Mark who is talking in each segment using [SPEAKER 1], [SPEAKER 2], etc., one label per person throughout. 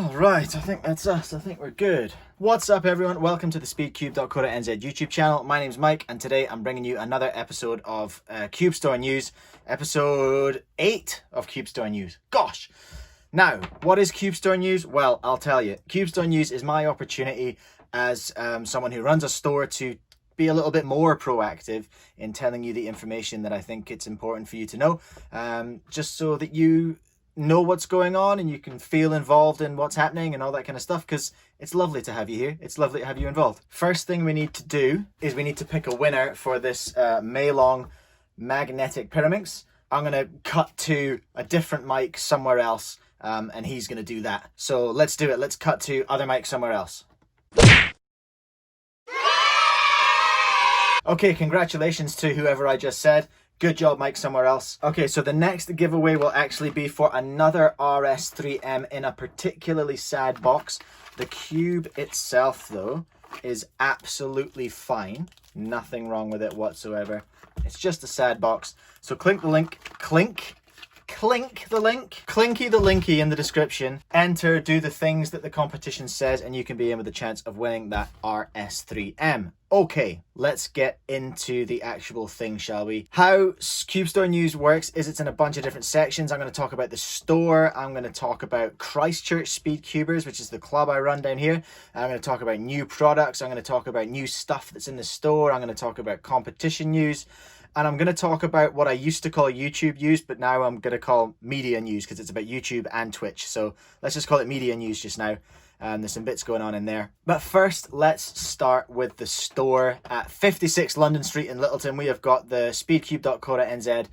[SPEAKER 1] All right, I think that's us. I think we're good. What's up, everyone? Welcome to the speedcube.co.nz YouTube channel. My name's Mike, and today I'm bringing you another episode of Cube Store News, episode 8 of Cube Store News. Gosh! Now, what is Cube Store News? Well, I'll tell you. Cube Store News is my opportunity as someone who runs a store to be a little bit more proactive in telling you the information that I think it's important for you to know, just so that you know what's going on and you can feel involved in what's happening and all that kind of stuff, because it's lovely to have you here. It's lovely to have you involved. First thing we need to do is we need to pick a winner for this Maylong magnetic Pyraminx. I'm going to cut to a different mic somewhere else, and he's going to do that. So let's do it. Let's cut to other mic somewhere else. Okay, congratulations to whoever I just said. Good job, Mike, somewhere else. Okay, so the next giveaway will actually be for another RS3M in a particularly sad box. The cube itself, though, is absolutely fine. Nothing wrong with it whatsoever. It's just a sad box. So clink the link, clink the link, clinky the linky in the description. Enter, do the things that the competition says, and you can be in with a chance of winning that RS3M. Okay, let's get into the actual thing, shall we? How Cube Store News works is it's in a bunch of different sections. I'm going to talk about the store. I'm going to talk about Christchurch Speedcubers, which is the club I run down here. I'm going to talk about new products. I'm going to talk about new stuff that's in the store. I'm going to talk about competition news. And I'm going to talk about what I used to call YouTube news, but now I'm going to call media news because it's about YouTube and Twitch. So let's just call it media news just now. There's some bits going on in there. But first, let's start with the store at 56 London Street in Littleton. We have got the speedcube.co.nz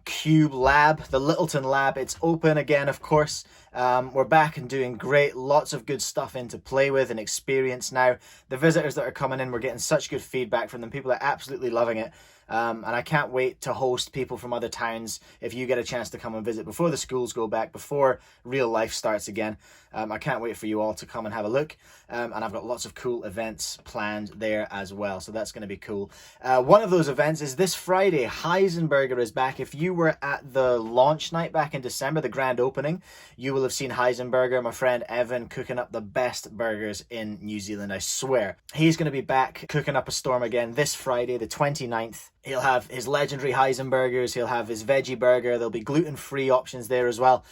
[SPEAKER 1] Cube Lab, the Littleton Lab. It's open again, of course. We're back and doing great. Lots of good stuff in to play with and experience now. The visitors that are coming in, we're getting such good feedback from them. People are absolutely loving it. And I can't wait to host people from other towns if you get a chance to come and visit before the schools go back, before real life starts again. I can't wait for you all to come and have a look. And I've got lots of cool events planned there as well. So that's going to be cool. One of those events is this Friday. Heisenberger is back. If you were at the launch night back in December, the grand opening, you will have seen Heisenberger, my friend Evan, cooking up the best burgers in New Zealand, I swear. He's going to be back cooking up a storm again this Friday, the 29th. He'll have his legendary Heisenbergers. He'll have his veggie burger. There'll be gluten-free options there as well.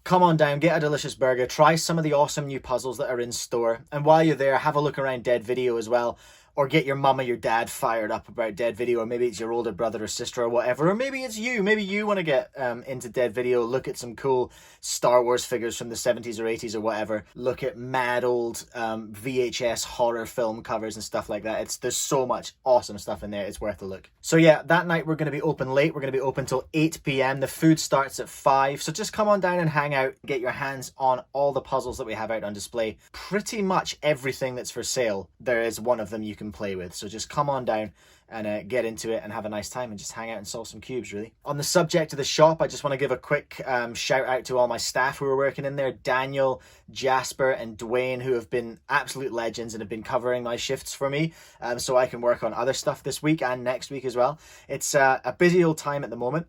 [SPEAKER 1] Come on down, get a delicious burger, try some of the awesome new puzzles that are in store. And while you're there, have a look around Dead Video as well. Or get your mum or your dad fired up about Dead Video, or maybe it's your older brother or sister or whatever, or maybe it's you. Maybe you want to get into Dead Video, look at some cool Star Wars figures from the 70s or 80s or whatever. Look at mad old VHS horror film covers and stuff like that. There's so much awesome stuff in there. It's worth a look. So yeah, that night we're going to be open late. We're going to be open till 8 p.m. The food starts at 5. So just come on down and hang out, get your hands on all the puzzles that we have out on display. Pretty much everything that's for sale, there is one of them you can play with. So just come on down and get into it and have a nice time and just hang out and solve some cubes, really. On the subject of the shop, I just want to give a quick shout out to all my staff who are working in there. Daniel, Jasper and Dwayne, who have been absolute legends and have been covering my shifts for me, so I can work on other stuff this week and next week as well. It's a busy old time at the moment,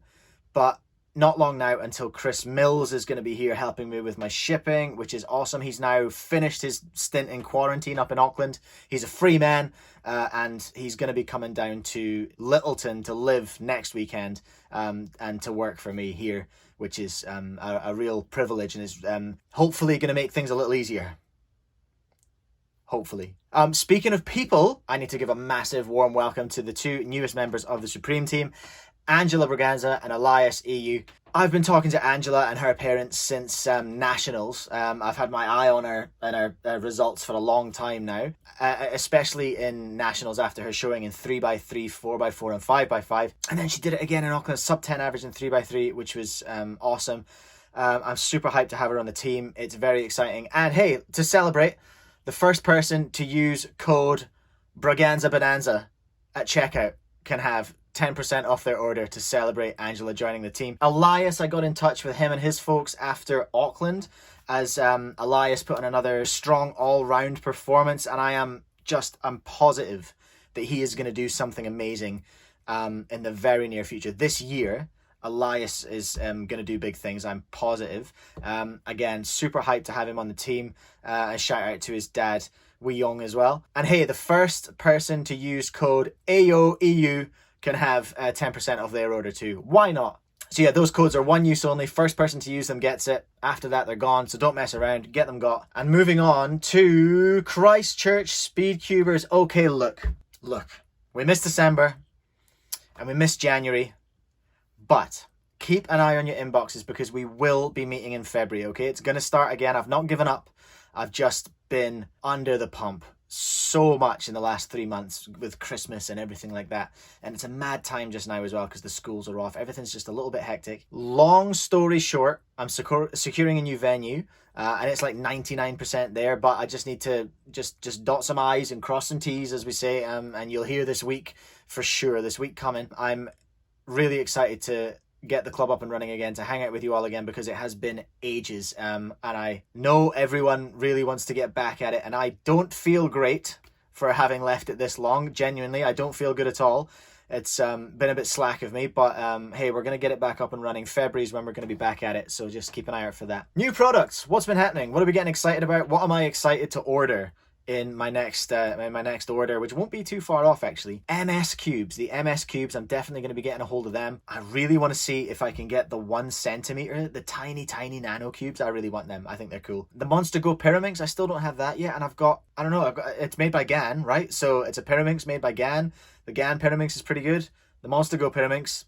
[SPEAKER 1] but not long now until Chris Mills is going to be here helping me with my shipping, which is awesome. He's now finished his stint in quarantine up in Auckland. He's a free man, and he's going to be coming down to Littleton to live next weekend and to work for me here, which is a real privilege and is hopefully going to make things a little easier. Hopefully. Speaking of people, I need to give a massive warm welcome to the two newest members of the Supreme team, Angela Braganza and Elias EU. I've been talking to Angela and her parents since Nationals. I've had my eye on her and her results for a long time now, especially in Nationals after her showing in 3x3, 4x4 and 5x5. And then she did it again in Auckland, sub 10 average in 3x3, which was awesome. I'm super hyped to have her on the team. It's very exciting. And hey, to celebrate, the first person to use code Braganza Bonanza at checkout can have 10% off their order to celebrate Angela joining the team. Elias, I got in touch with him and his folks after Auckland, as Elias put in another strong all-round performance, and I'm positive that he is going to do something amazing in the very near future. This year, Elias is going to do big things, I'm positive. Again, super hyped to have him on the team. A shout out to his dad, Wee Young, as well. And hey, the first person to use code AOEU can have 10% off their order too. Why not? So yeah, those codes are one use only. First person to use them gets it. After that, they're gone. So don't mess around. Get them got. And moving on to Christchurch Speedcubers. Okay, look. We missed December and we missed January. But keep an eye on your inboxes because we will be meeting in February, okay? It's going to start again. I've not given up. I've just been under the pump so much in the last 3 months with Christmas and everything like that. And it's a mad time just now as well because the schools are off. Everything's just a little bit hectic. Long story short, I'm securing a new venue and it's like 99% there, but I just need to just dot some I's and cross some T's, as we say. And you'll hear this week for sure, this week coming. I'm really excited to get the club up and running again, to hang out with you all again, because it has been ages, and I know everyone really wants to get back at it, and I don't feel great for having left it this long. Genuinely, I don't feel good at all. It's been a bit slack of me, but hey, we're going to get it back up and running. February's when we're going to be back at it, so just keep an eye out for that. New products, what's been happening? What are we getting excited about? What am I excited to order in my next order, which won't be too far off actually? MS cubes. The MS cubes, I'm definitely going to be getting a hold of them. I really want to see if I can get the 1 centimeter, the tiny nano cubes. I really want them. I think they're cool. The Monster Go Pyraminx, I still don't have that yet, and I've got it's made by GAN, right? So it's a Pyraminx made by GAN. The GAN Pyraminx is pretty good. The Monster Go Pyraminx,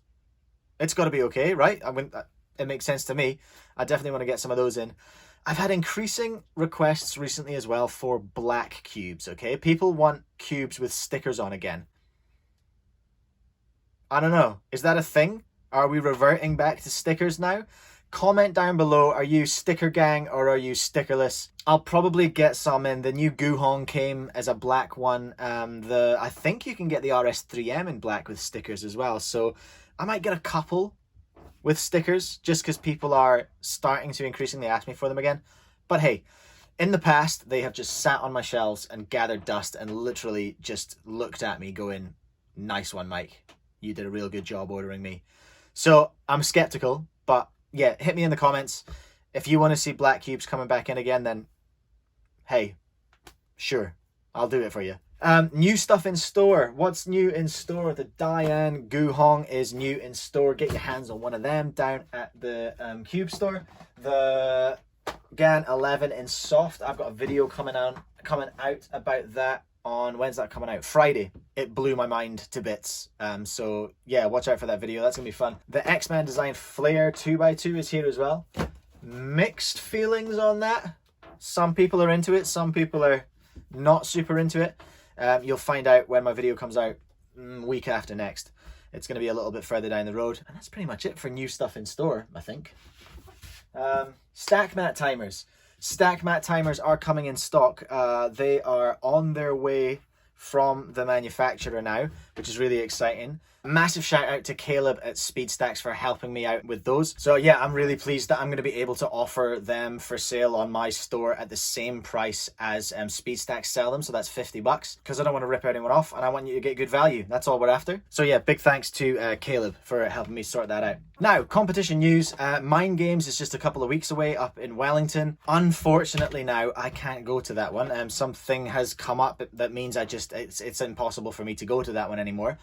[SPEAKER 1] it's got to be okay, right? It makes sense to me. I definitely want to get some of those in. I've had increasing requests recently as well for black cubes, okay? People want cubes with stickers on again. I don't know. Is that a thing? Are we reverting back to stickers now? Comment down below. Are you sticker gang or are you stickerless? I'll probably get some in. The new Guhong came as a black one. I think you can get the RS3M in black with stickers as well. So I might get a couple with stickers, just because people are starting to increasingly ask me for them again. But hey, in the past, they have just sat on my shelves and gathered dust and literally just looked at me going, nice one, Mike. You did a real good job ordering me. So I'm skeptical, but yeah, hit me in the comments. If you want to see black cubes coming back in again, then hey, sure, I'll do it for you. New stuff in store. What's new in store? The Diane Guhong is new in store. Get your hands on one of them down at the Cube store. The GAN 11 in soft. I've got a video coming out about that on, when's that coming out? Friday. It blew my mind to bits. So yeah, watch out for that video. That's gonna be fun. The X-Man Design Flare 2x2 is here as well. Mixed feelings on that. Some people are into it. Some people are not super into it. You'll find out when my video comes out week after next. It's going to be a little bit further down the road. And that's pretty much it for new stuff in store, I think. Stack mat timers. Stack mat timers are coming in stock. They are on their way from the manufacturer now, which is really exciting. Massive shout out to Caleb at SpeedStacks for helping me out with those. So yeah, I'm really pleased that I'm going to be able to offer them for sale on my store at the same price as SpeedStacks sell them. So that's $50, because I don't want to rip anyone off and I want you to get good value. That's all we're after. So yeah, big thanks to Caleb for helping me sort that out. Now, competition news. Mind Games is just a couple of weeks away up in Wellington. Unfortunately now, I can't go to that one. Something has come up that means it's impossible for me to go to that one anymore.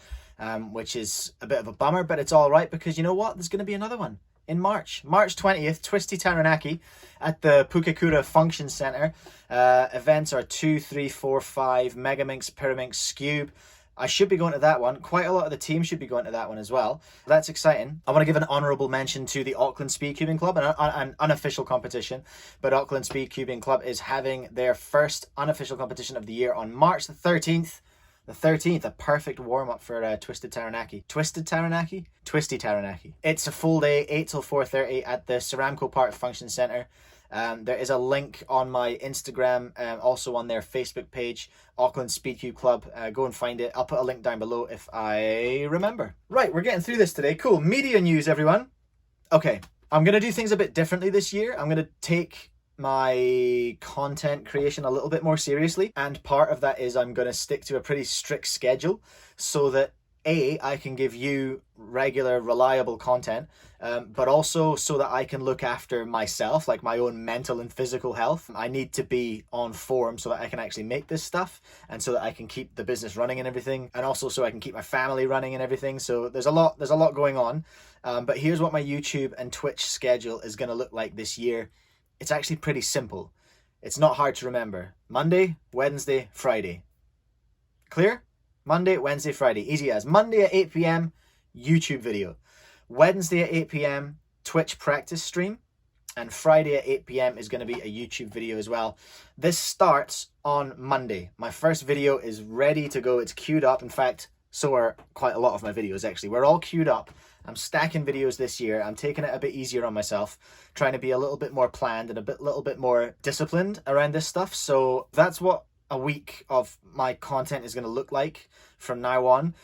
[SPEAKER 1] Which is a bit of a bummer, but it's all right, because you know what? There's going to be another one in March 20th, Twisty Taranaki at the Pukekura Function Center. Events are 2, 3, 4, 5, Megaminx, Pyraminx, Scube. I should be going to that one. Quite a lot of the team should be going to that one as well. That's exciting. I want to give an honourable mention to the Auckland Speedcubing Club, an unofficial competition, but Auckland Speedcubing Club is having their first unofficial competition of the year on March the 13th. The 13th, a perfect warm-up for Twisted Taranaki. Twisted Taranaki? Twisty Taranaki. It's a full day, 8 till 4:30 at the Ceramco Park Function Centre. There is a link on my Instagram, also on their Facebook page, Auckland Speedcube Club. Go and find it. I'll put a link down below if I remember. Right, we're getting through this today. Cool. Media news, everyone. Okay, I'm going to do things a bit differently this year. I'm going to take my content creation a little bit more seriously, and part of that is I'm going to stick to a pretty strict schedule so that I can give you regular, reliable content, but also so that I can look after myself, like my own mental and physical health. I need to be on form so that I can actually make this stuff, and so that I can keep the business running and everything, and also so I can keep my family running and everything. So there's a lot going on. But here's what my YouTube and Twitch schedule is going to look like this year. It's actually pretty simple. It's not hard to remember. Monday, Wednesday, Friday. Clear? Monday, Wednesday, Friday. Easy as. Monday at 8 p.m, YouTube video. Wednesday at 8 p.m, Twitch practice stream. And Friday at 8 p.m. is going to be a YouTube video as well. This starts on Monday. My first video is ready to go. It's queued up. In fact, so are quite a lot of my videos, actually. We're all queued up. I'm stacking videos this year. I'm taking it a bit easier on myself, trying to be a little bit more planned and little bit more disciplined around this stuff. So that's what a week of my content is going to look like from now on.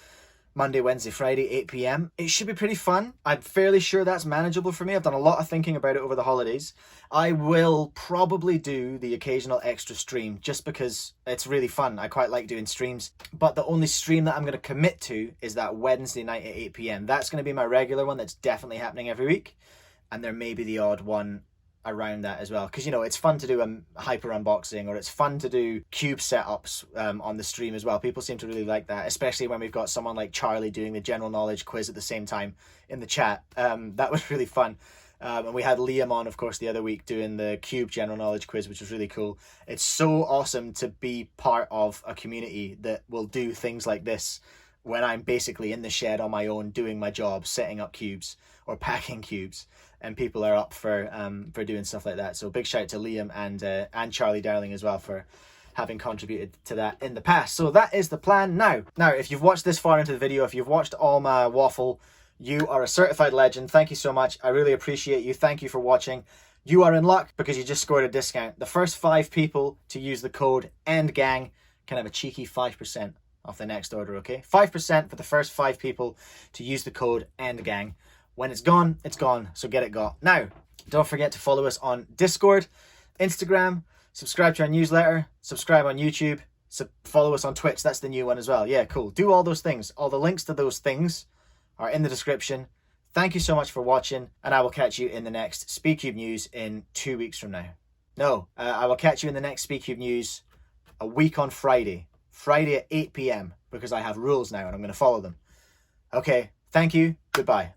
[SPEAKER 1] Monday, Wednesday, Friday, 8 p.m. It should be pretty fun. I'm fairly sure that's manageable for me. I've done a lot of thinking about it over the holidays. I will probably do the occasional extra stream just because it's really fun. I quite like doing streams. But the only stream that I'm going to commit to is that Wednesday night at 8 p.m. That's going to be my regular one that's definitely happening every week. And there may be the odd one around that as well, because you know it's fun to do a hyper unboxing, or it's fun to do cube setups on the stream as well. People seem to really like that, especially when we've got someone like Charlie doing the general knowledge quiz at the same time in the chat. That was really fun. And we had Liam on, of course, the other week doing the cube general knowledge quiz, which was really cool. It's so awesome to be part of a community that will do things like this when I'm basically in the shed on my own doing my job, setting up cubes or packing cubes, and people are up for doing stuff like that. So big shout out to Liam and Charlie Darling as well for having contributed to that in the past. So that is the plan now. Now, if you've watched this far into the video, if you've watched all my waffle, you are a certified legend. Thank you so much. I really appreciate you. Thank you for watching. You are in luck because you just scored a discount. The first 5 people to use the code ENDGANG can have a cheeky 5% off the next order, okay? 5% for the first 5 people to use the code ENDGANG. When it's gone, so get it got. Now, don't forget to follow us on Discord, Instagram, subscribe to our newsletter, subscribe on YouTube, follow us on Twitch. That's the new one as well. Yeah, cool. Do all those things. All the links to those things are in the description. Thank you so much for watching, and I will catch you in the next Speedcube news in 2 weeks from now. No, I will catch you in the next Speedcube news a week on Friday. Friday at 8 p.m, because I have rules now and I'm going to follow them. Okay, thank you. Goodbye.